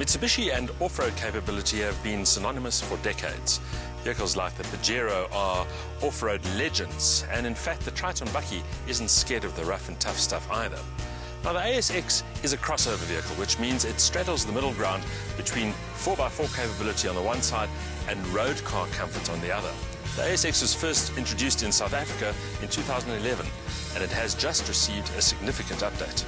Mitsubishi and off-road capability have been synonymous for decades. Vehicles like the Pajero are off-road legends, and in fact the Triton Bucky isn't scared of the rough and tough stuff either. Now the ASX is a crossover vehicle, which means it straddles the middle ground between 4x4 capability on the one side and road car comfort on the other. The ASX was first introduced in South Africa in 2011, and it has just received a significant update.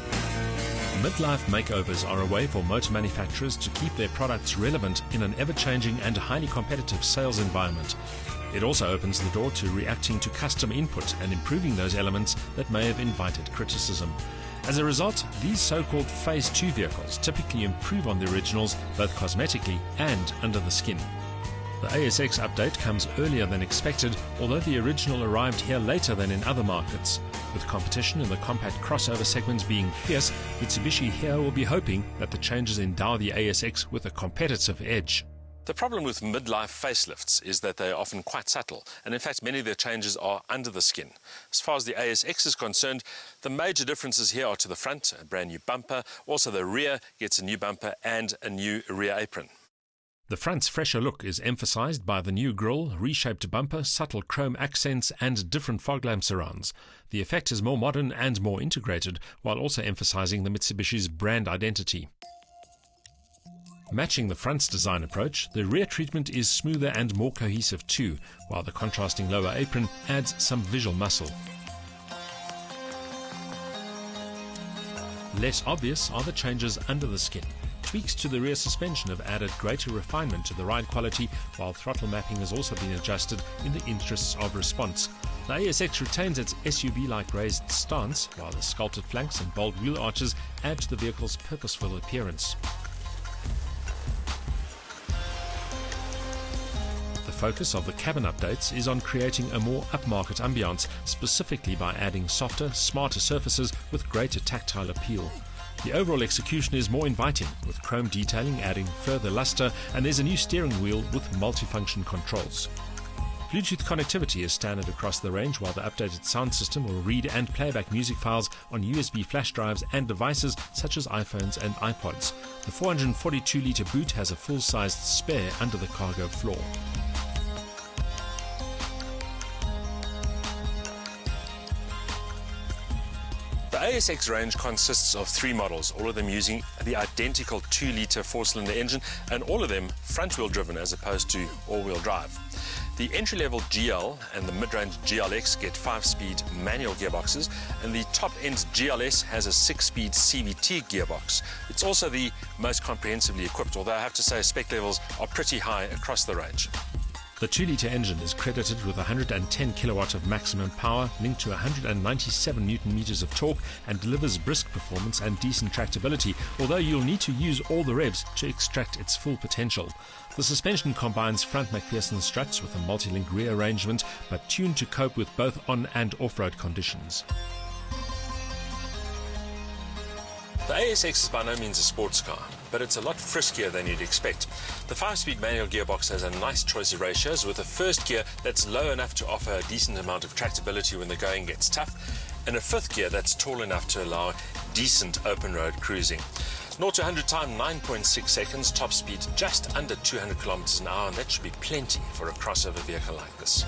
Midlife makeovers are a way for motor manufacturers to keep their products relevant in an ever-changing and highly competitive sales environment. It also opens the door to reacting to custom input and improving those elements that may have invited criticism. As a result, these so-called Phase 2 vehicles typically improve on the originals both cosmetically and under the skin. The ASX update comes earlier than expected, although the original arrived here later than in other markets. With competition in the compact crossover segment being fierce, Mitsubishi here will be hoping that the changes endow the ASX with a competitive edge. The problem with midlife facelifts is that they are often quite subtle, and in fact many of their changes are under the skin. As far as the ASX is concerned, the major differences here are to the front, a brand new bumper, also the rear gets a new bumper and a new rear apron. The front's fresher look is emphasized by the new grille, reshaped bumper, subtle chrome accents and different fog lamp surrounds. The effect is more modern and more integrated, while also emphasizing the Mitsubishi's brand identity. Matching the front's design approach, the rear treatment is smoother and more cohesive too, while the contrasting lower apron adds some visual muscle. Less obvious are the changes under the skin. Tweaks to the rear suspension have added greater refinement to the ride quality, while throttle mapping has also been adjusted in the interests of response. The ASX retains its SUV-like raised stance, while the sculpted flanks and bold wheel arches add to the vehicle's purposeful appearance. The focus of the cabin updates is on creating a more upmarket ambiance, specifically by adding softer, smarter surfaces with greater tactile appeal. The overall execution is more inviting, with chrome detailing adding further luster, and there's a new steering wheel with multifunction controls. Bluetooth connectivity is standard across the range, while the updated sound system will read and playback music files on USB flash drives and devices such as iPhones and iPods. The 442-litre boot has a full-sized spare under the cargo floor. The ASX range consists of 3 models, all of them using the identical 2-litre 4-cylinder engine, and all of them front-wheel driven as opposed to all-wheel drive. The entry-level GL and the mid-range GLX get 5-speed manual gearboxes, and the top-end GLS has a 6-speed CVT gearbox. It's also the most comprehensively equipped, although I have to say spec levels are pretty high across the range. The 2-litre engine is credited with 110 kilowatt of maximum power, linked to 197 Newton-meters of torque, and delivers brisk performance and decent tractability, although you'll need to use all the revs to extract its full potential. The suspension combines front McPherson struts with a multi-link rear arrangement, but tuned to cope with both on- and off-road conditions. The ASX is by no means a sports car, but it's a lot friskier than you'd expect. The 5-speed manual gearbox has a nice choice of ratios, with a first gear that's low enough to offer a decent amount of tractability when the going gets tough, and a 5th gear that's tall enough to allow decent open road cruising. 0 to 100 time 9.6 seconds, top speed just under 200 kilometers an hour, and that should be plenty for a crossover vehicle like this.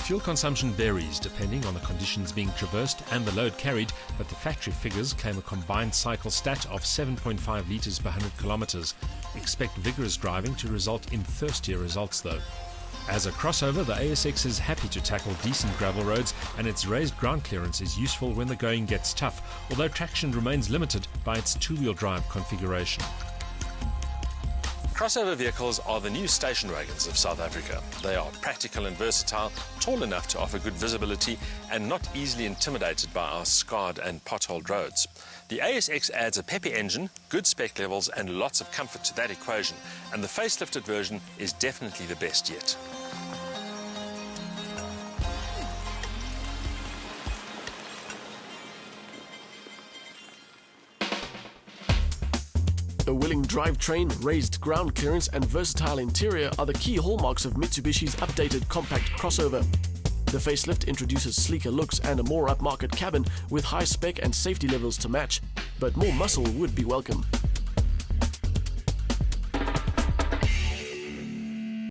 Fuel consumption varies depending on the conditions being traversed and the load carried, but the factory figures claim a combined cycle stat of 7.5 litres per 100 kilometres. Expect vigorous driving to result in thirstier results though. As a crossover, the ASX is happy to tackle decent gravel roads, and its raised ground clearance is useful when the going gets tough, although traction remains limited by its 2-wheel drive configuration. Crossover vehicles are the new station wagons of South Africa. They are practical and versatile, tall enough to offer good visibility, and not easily intimidated by our scarred and potholed roads. The ASX adds a peppy engine, good spec levels, and lots of comfort to that equation, and the facelifted version is definitely the best yet. A willing drivetrain, raised ground clearance and versatile interior are the key hallmarks of Mitsubishi's updated compact crossover. The facelift introduces sleeker looks and a more upmarket cabin with high spec and safety levels to match, but more muscle would be welcome.